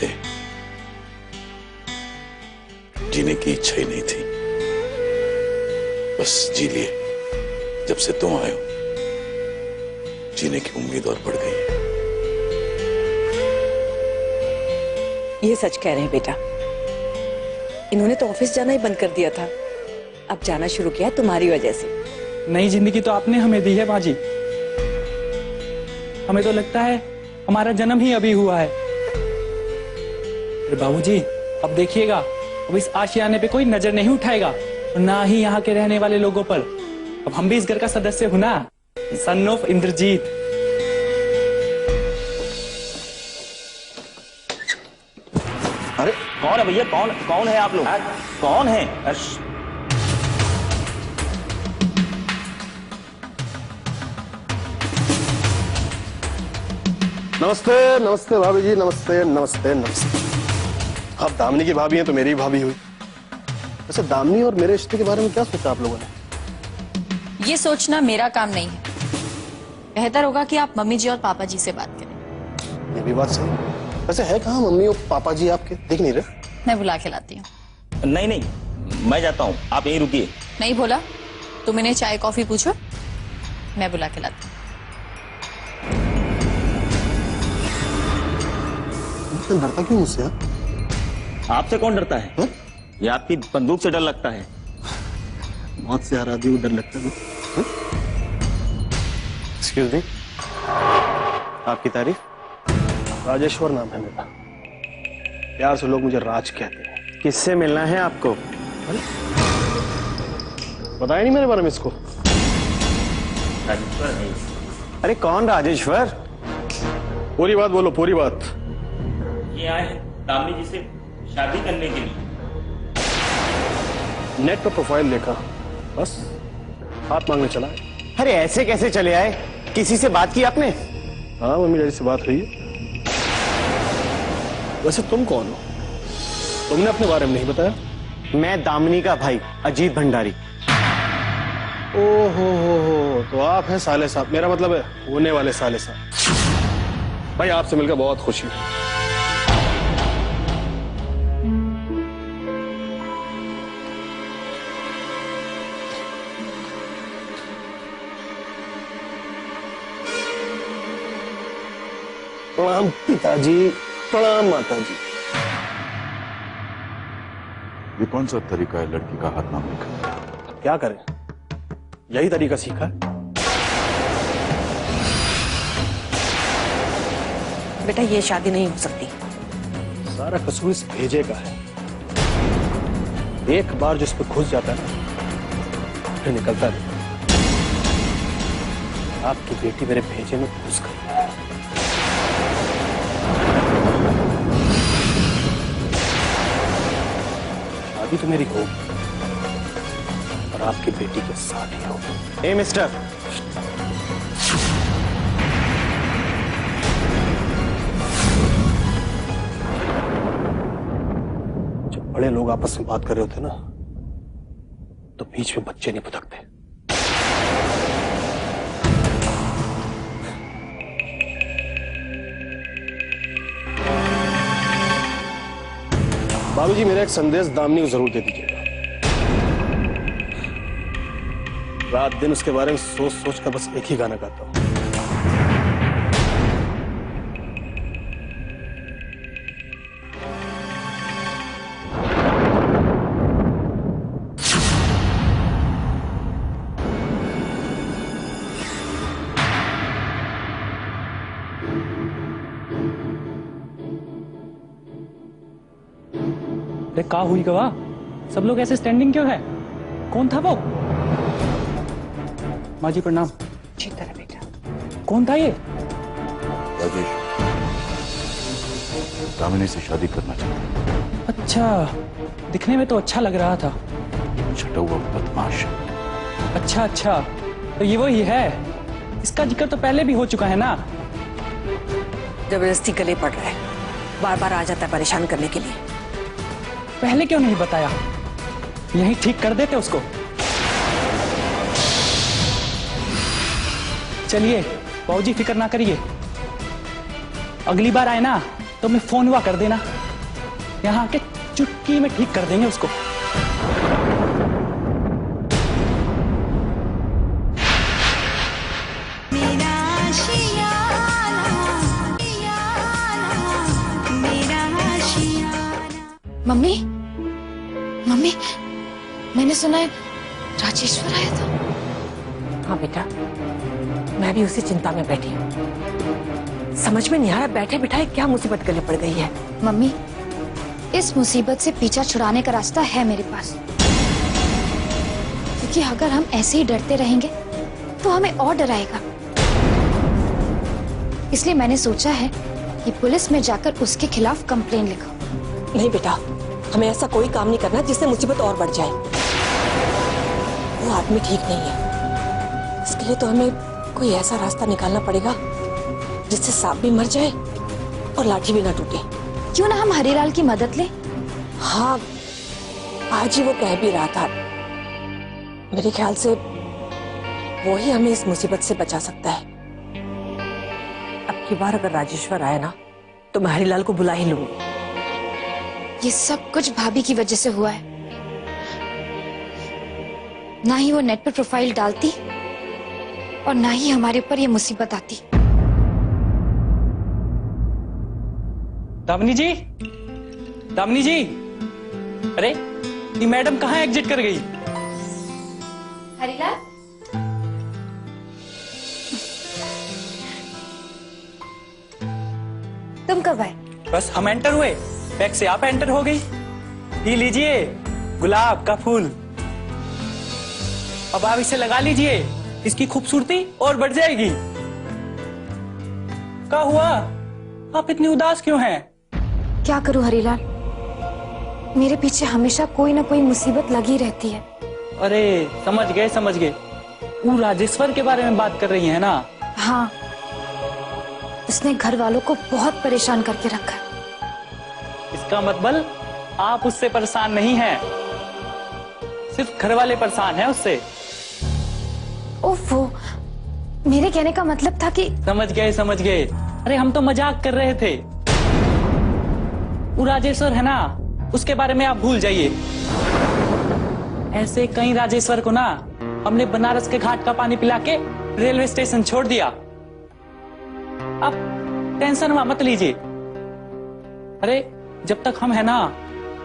थे, जीने की इच्छा ही नहीं थी। बस जी लिए। जब से तुम आए हो जीने की उम्मीद और बढ़ गई है। ये सच कह रहे हैं बेटा, इन्होंने तो ऑफिस जाना ही बंद कर दिया था, अब जाना शुरू किया तुम्हारी वजह से। नई जिंदगी तो आपने हमें दी है माँ जी। हमें तो लगता है हमारा जन्म ही अभी हुआ है। बाबूजी अब देखिएगा, अब इस आशियाने पे कोई नजर नहीं उठाएगा, और ना ही यहाँ के रहने वाले लोगों पर। अब हम भी इस घर का सदस्य हूं ना, सन ऑफ इंद्रजीत। अरे कौन है भैया? कौन कौन है आप लोग? कौन है? नमस्ते नमस्ते भाभी जी, नमस्ते नमस्ते नमस्ते। आप दामिनी की भाभी हैं तो मेरी भाभी हुई। वैसे दामिनी और मेरे रिश्ते के बारे में क्या सोचा आप लोगों ने? ये सोचना मेरा काम नहीं है। बेहतर होगा कि आप मम्मी जी और पापा जी से बात करें। ये भी बात सही। वैसे है कहाँ मम्मी और पापा जी आपके? दिख नहीं रहे। मैं बुला के लाती हूँ। नहीं नहीं, मैं जाता हूँ, आप यहीं रुकिए। नहीं बोला? तुम इन्हें चाय कॉफी पूछो, मैं बुला के लाती हूँ। डरता क्यों मुझसे? आपसे कौन डरता है? ये आपकी बंदूक से डर लगता है। मौत से हरा दी डर लगता है। एक्सक्यूज मी, आपकी तारीफ? राजेश्वर नाम है मेरा। प्यार से लोग मुझे राज कहते हैं। किससे मिलना है आपको? बताया नहीं मेरे बारे में इसको? राजेश्वर है। अरे कौन राजेश्वर? पूरी बात बोलो, पूरी बात। ये आए हैं दामिनी जी से शादी करने के लिए। नेट पर प्रोफाइल देखा, बस हाथ मांगने चला। अरे ऐसे कैसे चले आए? किसी से बात की आपने? हाँ, मम्मी डैडी से बात हुई है। वैसे तुम कौन हो? तुमने अपने बारे में नहीं बताया। मैं दामिनी का भाई अजीत भंडारी। ओहो हो, तो आप हैं साले साहब, मेरा मतलब है होने वाले साले साहब। भाई आपसे मिलकर बहुत खुशी हुई। प्रणाम पिताजी, प्रणाम माताजी। ये कौन सा तरीका है लड़की का हाथ नाम लिखा? क्या करें, यही तरीका सीखा है। बेटा ये शादी नहीं हो सकती। सारा कसूर इस भेजे का है। एक बार जो इस पे घुस जाता है ना, फिर निकलता नहीं। आपकी बेटी मेरे भेजे में घुस गई। शादी तो मेरी होगी और आपकी बेटी के साथ ही होगी। ए मिस्टर, जब बड़े लोग आपस में बात कर रहे होते ना, तो बीच में बच्चे नहीं फुदकते। बाबूजी मेरा एक संदेश दामिनी को जरूर दे दीजिएगा। रात दिन उसके बारे में सोच सोच कर बस एक ही गाना गाता हूं। अरे का हुई गवा? सब लोग ऐसे स्टैंडिंग क्यों है? कौन था वो? माँ जी प्रणाम। ठीक है बेटा। कौन था ये? राजेश दामिनी से शादी करना चाहता। अच्छा, दिखने में तो अच्छा लग रहा था। छटा हुआ बदमाश। अच्छा अच्छा, तो ये वही है। इसका जिक्र तो पहले भी हो चुका है ना। जबरदस्ती गले पड़ रहा है, बार बार आ जाता है परेशान करने के लिए। पहले क्यों नहीं बताया? यही ठीक कर देते उसको। चलिए बाबूजी फिक्र ना करिए, अगली बार आए ना तो मैं फोन हुआ कर देना। यहाँ आके चुटकी में ठीक कर देंगे उसको। मम्मी, मम्मी, मैंने सुना है राजेश्वर आया था। हाँ बेटा, मैं भी उसी चिंता में बैठी हूँ। समझ में नहीं आ रहा बैठे बिठाए क्या मुसीबत गले पड़ गई है। मम्मी, इस मुसीबत से पीछा छुड़ाने का रास्ता है मेरे पास, क्योंकि अगर हम ऐसे ही डरते रहेंगे तो हमें और डराएगा। इसलिए मैंने सोचा है कि पुलिस में जाकर उसके खिलाफ कंप्लेन लिखो। नहीं बेटा, हमें ऐसा कोई काम नहीं करना जिससे मुसीबत और बढ़ जाए। वो आदमी ठीक नहीं है। इसके लिए तो हमें कोई ऐसा रास्ता निकालना पड़ेगा जिससे सांप भी मर जाए और लाठी भी ना टूटे। क्यों ना हम हरिलाल की मदद लें? हाँ, आज ही वो कह भी रहा था। मेरे ख्याल से वो ही हमें इस मुसीबत से बचा सकता है। अब की बार अगर राजेश्वर आया ना तो मैं हरिलाल को बुला ही लूंगी। ये सब कुछ भाभी की वजह से हुआ है। ना ही वो नेट पर प्रोफाइल डालती और ना ही हमारे ऊपर ये मुसीबत आती। दामिनी जी, दामिनी जी, अरे ये मैडम कहाँ एग्जिट कर गई? हरिलाल, तुम कब आए? बस हम एंटर हुए, बैक से आप एंटर हो गई। ये लीजिए गुलाब का फूल, अब आप इसे लगा लीजिए, इसकी खूबसूरती और बढ़ जाएगी। क्या हुआ, आप इतनी उदास क्यों हैं? क्या करूं हरिलाल, मेरे पीछे हमेशा कोई ना कोई मुसीबत लगी रहती है। अरे समझ गए समझ गए, वो राजेश्वर के बारे में बात कर रही है ना? हाँ, उसने घर वालों को बहुत परेशान करके रखा है। इसका मतलब आप उससे परेशान नहीं हैं, सिर्फ घर वाले परेशान हैं उससे। ओफो, मेरे कहने का मतलब था कि समझ गए समझ गए। अरे हम तो मजाक कर रहे थे। वो राजेश्वर है ना, उसके बारे में आप भूल जाइए। ऐसे कई राजेश्वर को ना हमने बनारस के घाट का पानी पिला के रेलवे स्टेशन छोड़ दिया। आप टेंशन मत लीजिए। अरे जब तक हम है ना,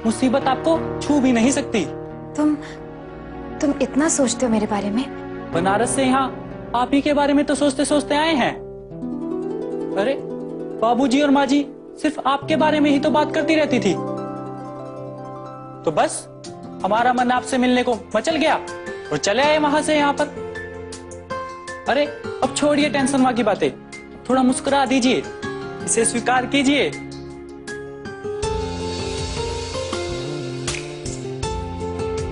मुसीबत आपको छू भी नहीं सकती। तुम इतना सोचते हो मेरे बारे में? बनारस से यहाँ आप ही के बारे में तो सोचते सोचते आए हैं। अरे बाबूजी और माँ जी सिर्फ आपके बारे में ही तो बात करती रहती थी। तो बस हमारा मन आपसे मिलने को मचल गया और चले आए वहां से यहाँ पर। अरे अब छोड़िए टेंशन माँ की बातें, थोड़ा मुस्कुरा दीजिए, इसे स्वीकार कीजिए।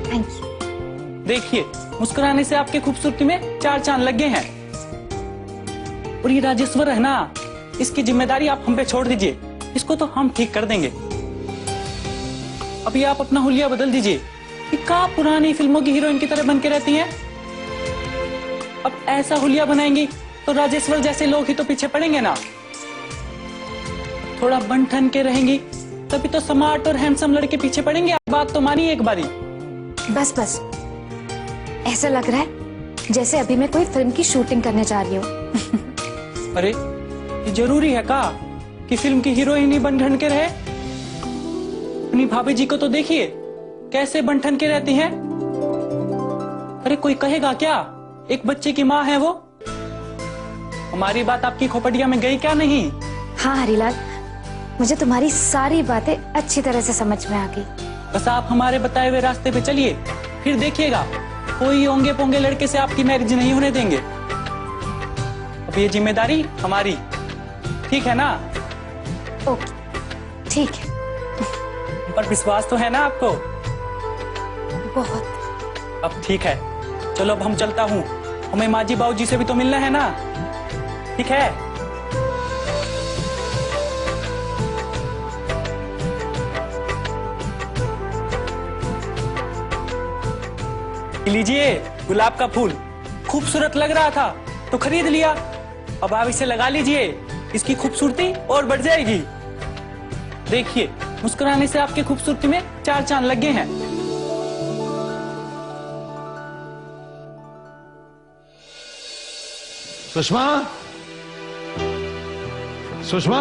Thank you. देखिए मुस्कुराने से आपकी खूबसूरती में 4 चांद लग गए हैं। और ये राजेश्वर है ना, इसकी जिम्मेदारी आप हम पे छोड़ दीजिए, इसको तो हम ठीक कर देंगे। अभी आप अपना हुलिया बदल दीजिए कि क्या पुरानी फिल्मों की हीरोइन की तरह बन के रहती हैं। अब ऐसा हुलिया बनाएंगी तो राजेश्वर जैसे लोग ही तो पीछे पड़ेंगे ना। थोड़ा बन ठन के रहेंगी तभी तो स्मार्ट और हैंडसम लड़के पीछे पड़ेंगे। आप बात तो मानिए एक बारी। बस बस, ऐसा लग रहा है जैसे अभी मैं कोई फिल्म की शूटिंग करने जा रही हूँ। अरे ये जरूरी है का कि फिल्म की हीरोइन ही बन ठन के रहे? अपनी भाभी जी को तो देखिए कैसे बन ठन के रहती हैं। अरे कोई कहेगा क्या, एक बच्चे की माँ है वो। हमारी बात आपकी खोपड़िया में गई क्या नहीं? हाँ हरिलाल, मुझे तुम्हारी सारी बातें अच्छी तरह से समझ में आ गई। बस आप हमारे बताए हुए रास्ते पे चलिए, फिर देखिएगा कोई ओंगे पोंगे लड़के से आपकी मैरिज नहीं होने देंगे। अब ये जिम्मेदारी हमारी, ठीक है ना? ओके, ठीक है। पर विश्वास तो है ना आपको? बहुत। अब ठीक है, चलो अब हम चलता हूँ, हमें माँ जी बाबू जी से भी तो मिलना है ना, ठीक है? लीजिए गुलाब का फूल, खूबसूरत लग रहा था तो खरीद लिया। अब आप इसे लगा लीजिए, इसकी खूबसूरती और बढ़ जाएगी। देखिए मुस्कुराने से आपकी खूबसूरती में 4 चांद लग गए हैं। सुषमा, सुषमा,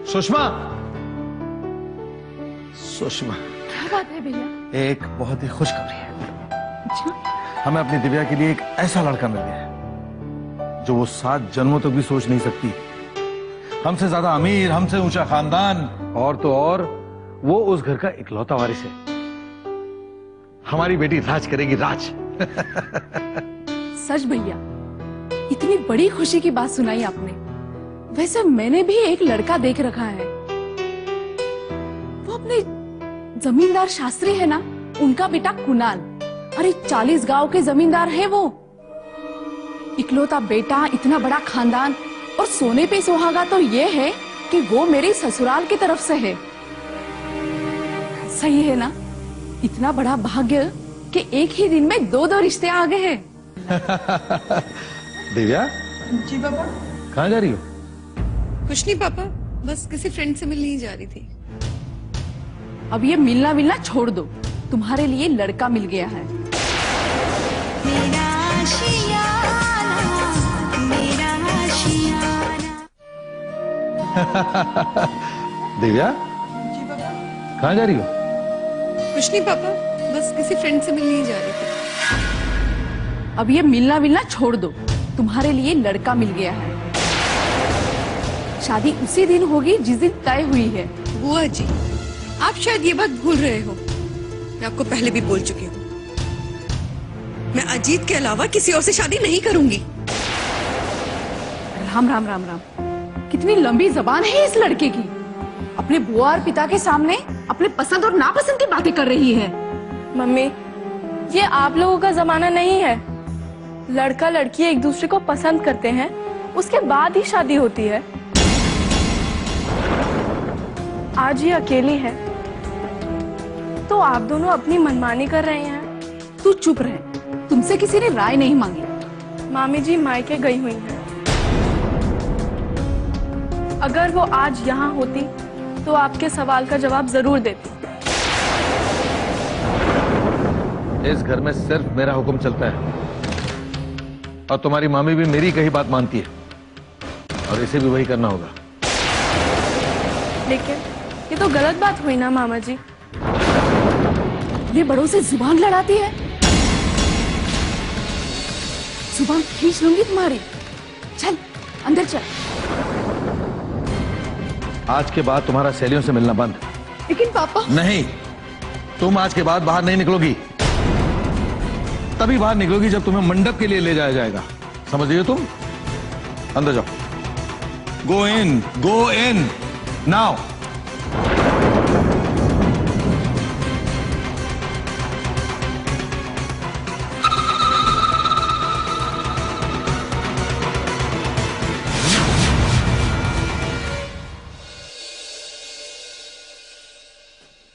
सुषमा, सुषमा, क्या बात है भैया? एक बहुत ही खुशखबरी है। हमें अपनी दिव्या के लिए एक ऐसा लड़का मिल गया है जो वो 7 जन्मों तक भी सोच नहीं सकती। हमसे ज्यादा अमीर, हमसे ऊंचा खानदान, और तो और वो उस घर का इकलौता वारिस है। हमारी बेटी राज करेगी, राज। सच भैया, इतनी बड़ी खुशी की बात सुनाई आपने। वैसे मैंने भी एक लड़का देख रखा है। वो अपने जमींदार शास्त्री है ना, उनका बेटा कुणाल। अरे 40 गांव के जमींदार है वो। इकलौता बेटा, इतना बड़ा खानदान, और सोने पे सुहागा तो ये है कि वो मेरे ससुराल की तरफ से है। सही है ना? इतना बड़ा भाग्य कि एक ही दिन में 2 रिश्ते आ गए हैं। दिव्या, जी पापा। कहाँ जा रही हो? कुछ नहीं पापा, बस किसी फ्रेंड से मिलने ही जा रही थी। अब ये मिलना मिलना छोड़ दो, तुम्हारे लिए लड़का मिल गया है। दिव्या, जी पापा। कहाँ जा रही हो? कुछ नहीं पापा, बस किसी फ्रेंड से मिलने ही जा रही थी। अब ये मिलना मिलना छोड़ दो, तुम्हारे लिए लड़का मिल गया है। शादी उसी दिन होगी जिस दिन तय हुई है। बुआ जी, आप शायद ये बात भूल रहे हो। मैं आपको पहले भी बोल चुकी हूँ, मैं अजीत के अलावा किसी और से शादी नहीं करूंगी। राम राम राम राम, कितनी लंबी जबान है इस लड़के की। अपने बुआ और पिता के सामने अपने पसंद और नापसंद की बातें कर रही है। मम्मी, ये आप लोगों का जमाना नहीं है। लड़का लड़की एक दूसरे को पसंद करते हैं, उसके बाद ही शादी होती है। आज ये अकेली है तो आप दोनों अपनी मनमानी कर रहे हैं। तू चुप रहे, तुमसे किसी ने राय नहीं मांगी। मामी जी मायके गई हुई हैं। अगर वो आज यहाँ होती तो आपके सवाल का जवाब जरूर देती। इस घर में सिर्फ मेरा हुक्म चलता है और तुम्हारी मामी भी मेरी कही बात मानती है, और इसे भी वही करना होगा। लेकिन ये तो गलत बात हुई ना मामा जी। ये बड़ों से जुबान लड़ाती है। जुबान खींच लूंगी तुम्हारी। चल अंदर चल। आज के बाद तुम्हारा सहेलियों से मिलना बंद। लेकिन पापा। नहीं, तुम आज के बाद बाहर नहीं निकलोगी। तभी बाहर निकलोगी जब तुम्हें मंडप के लिए ले जाया जाएगा। समझ रही हो तुम? अंदर जाओ। गो इन नाउ।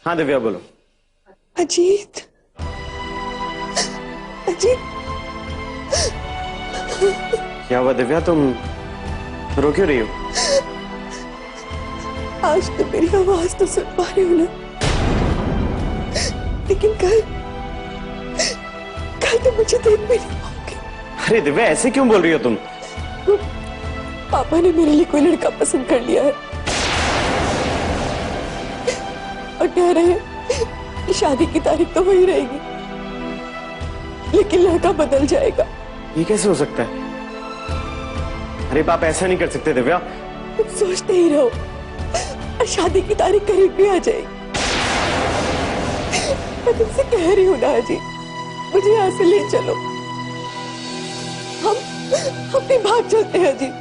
हाँ दिव्या बोलो। अजीत, अजीत, क्या हुआ दिव्या, तुम रो क्यों रही हो? आज तो मेरी आवाज तो सुन पा रही हूँ ना, लेकिन कल तो मुझे देख भी नहीं पाओगे। अरे दिव्या ऐसे क्यों बोल रही हो तुम? पापा ने मेरे लिए कोई लड़का पसंद कर लिया है और कह रहे हैं कि शादी की तारीख तो वही रहेगी, लेकिन लड़का बदल जाएगा। ये कैसे हो सकता है? अरे पाप ऐसा नहीं कर सकते दिव्या। तुम सोचते ही रहो और शादी की तारीख करीब भी आ जाएगी। मैं तुमसे कह रही हूँ ना अजीत, मुझे यहाँ से ले चलो। हम भी भाग चलते हैं अजीत।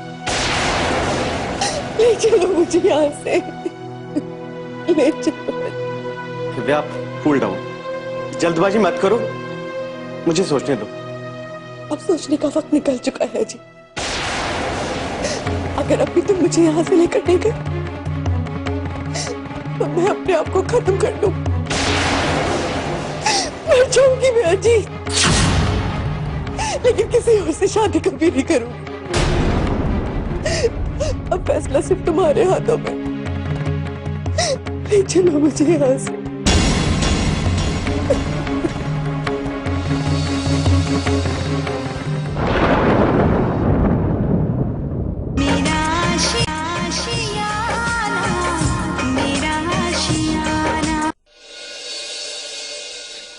ले चलो मुझे यहाँ से, ले चलो। दिव्या कूल डाउन, जल्दबाजी मत करो, मुझे सोचने दो। अब सोचने का वक्त निकल चुका है जी। अगर अभी तुम मुझे यहाँ से लेकर नहीं गए तो मैं अपने आप को खत्म कर लूं। मर जाऊंगी मैं अजीत, लेकिन किसी और से शादी कभी नहीं करूंगी। अब फैसला सिर्फ तुम्हारे हाथों में। ले चलो मुझे यहाँ से।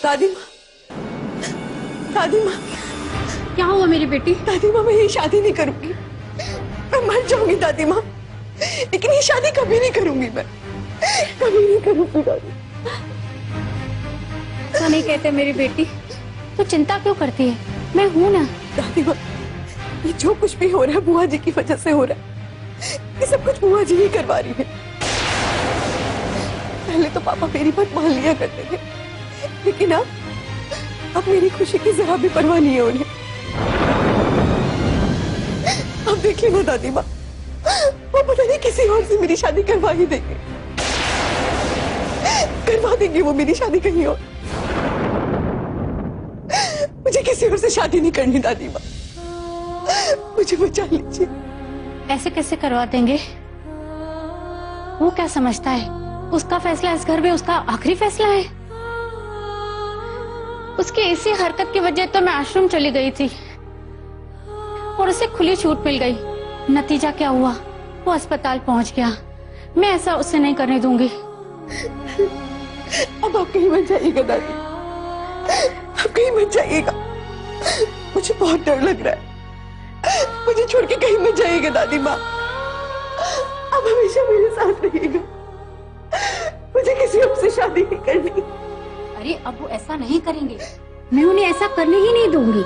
दादी माँ, दादी माँ, क्या हुआ मेरी बेटी? दादी माँ, मैं ये शादी नहीं करूंगी। मैं मर जाऊंगी दादी माँ, लेकिन ये शादी कभी नहीं करूंगी। मैं कभी नहीं करूंगी दादी। ऐसा नहीं कहते मेरी बेटी। तो चिंता क्यों करती है? मैं हूं ना। दादी माँ, ये जो कुछ भी हो रहा है बुआ जी की वजह से हो रहा है। ये सब कुछ बुआ जी ही करवा रही है। पहले तो पापा मेरी बात मान लिया करते थे, लेकिन अब मेरी खुशी की जरा भी परवाह नहीं है उन्हें। अब देख लेना दादी माँ, वो पता नहीं किसी और से मेरी शादी करवा ही देंगे। करवा देंगे वो मेरी शादी कहीं और। मुझे किसी और से शादी नहीं करनी दादी माँ, मुझे बचा लीजिए। ऐसे कैसे करवा देंगे? वो क्या समझता है उसका फैसला इस घर में उसका आखिरी फैसला है? उसकी इसी हरकत की वजह तो मैं आश्रम चली गई थी और उसे खुली छूट मिल गई। नतीजा क्या हुआ? वो अस्पताल पहुंच गया। मैं ऐसा उससे नहीं करने दूंगी। अब आप कहीं मत जाइएगा दादी, आप कहीं मत जाइएगा। मुझे बहुत डर लग रहा है। मुझे छोड़ के कहीं मत जाइएगा दादी माँ। अब हमेशा मेरे साथ रहिएगा। मुझे किसी और से शादी नहीं करनी। अरे अब वो ऐसा नहीं करेंगे, मैं उन्हें ऐसा करने ही नहीं दूंगी।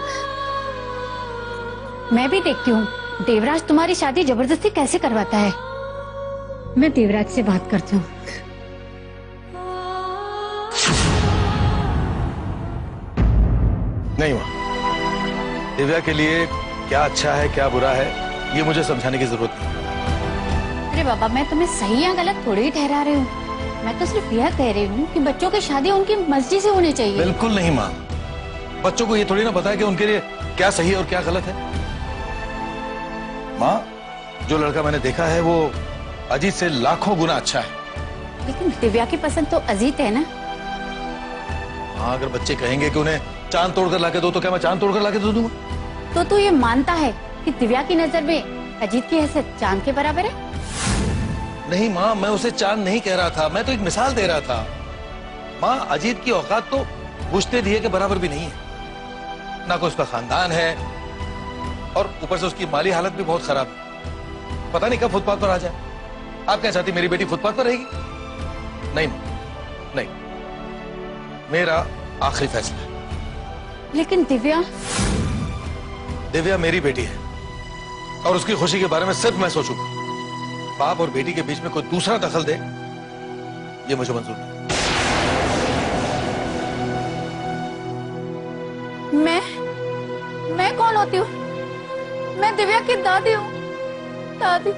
मैं भी देखती हूँ देवराज तुम्हारी शादी जबरदस्ती कैसे करवाता है। मैं देवराज से बात करती हूँ। नहीं माँ, दिव्या के लिए क्या अच्छा है क्या बुरा है ये मुझे समझाने की जरूरत नहीं। अरे बाबा, मैं तुम्हें सही या गलत थोड़ी ही ठहरा रही हूँ। मैं तो सिर्फ यह कह रही हूँ कि बच्चों की शादी उनकी मर्जी से होनी चाहिए। बिल्कुल नहीं माँ, बच्चों को ये थोड़ी ना पता है कि उनके लिए क्या सही है और क्या गलत है। माँ, जो लड़का मैंने देखा है वो अजीत से लाखों गुना अच्छा है। लेकिन दिव्या की पसंद तो अजीत है ना। हाँ, अगर बच्चे कहेंगे कि उन्हें चांद तोड़कर लाके दो तो क्या मैं चांद तोड़कर लाके दे दूंगा? तो तू ये मानता है कि दिव्या की नजर में अजीत की हैसियत चांद के बराबर है? नहीं माँ, मैं उसे चांद नहीं कह रहा था, मैं तो एक मिसाल दे रहा था। माँ, अजीत की औकात तो बुझते दिए के बराबर भी नहीं है। ना कोई उसका खानदान है और ऊपर से उसकी माली हालत भी बहुत खराब है। पता नहीं कब फुटपाथ पर आ जाए। आप क्या चाहती, मेरी बेटी फुटपाथ पर रहेगी? नहीं माँ, नहीं, मेरा आखिरी फैसला है। लेकिन दिव्या मेरी बेटी है और उसकी खुशी के बारे में सिर्फ मैं सोचूंगा। बाप और बेटी के बीच में कोई दूसरा दखल दे ये मुझे मंजूर नहीं। मैं कौन होती हूँ? मैं दिव्या की दादी हूँ। दादी,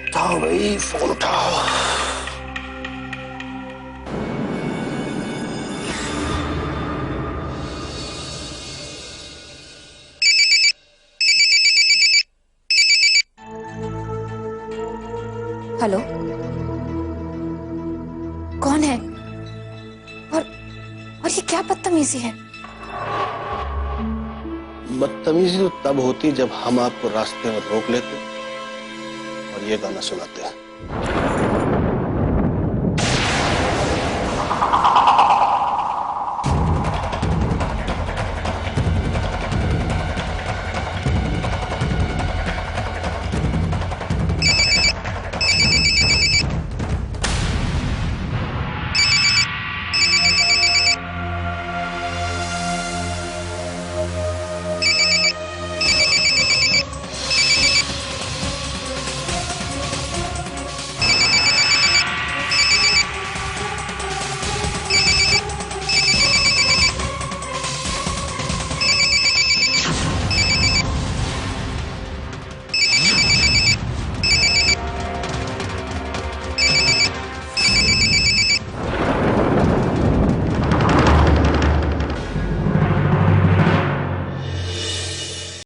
उठाओ भाई, फोन उठाओ। हेलो, कौन है? और ये क्या बदतमीजी है? बदतमीजी तो तब होती जब हम आपको रास्ते में रोक लेते और ये गाना सुनाते हैं।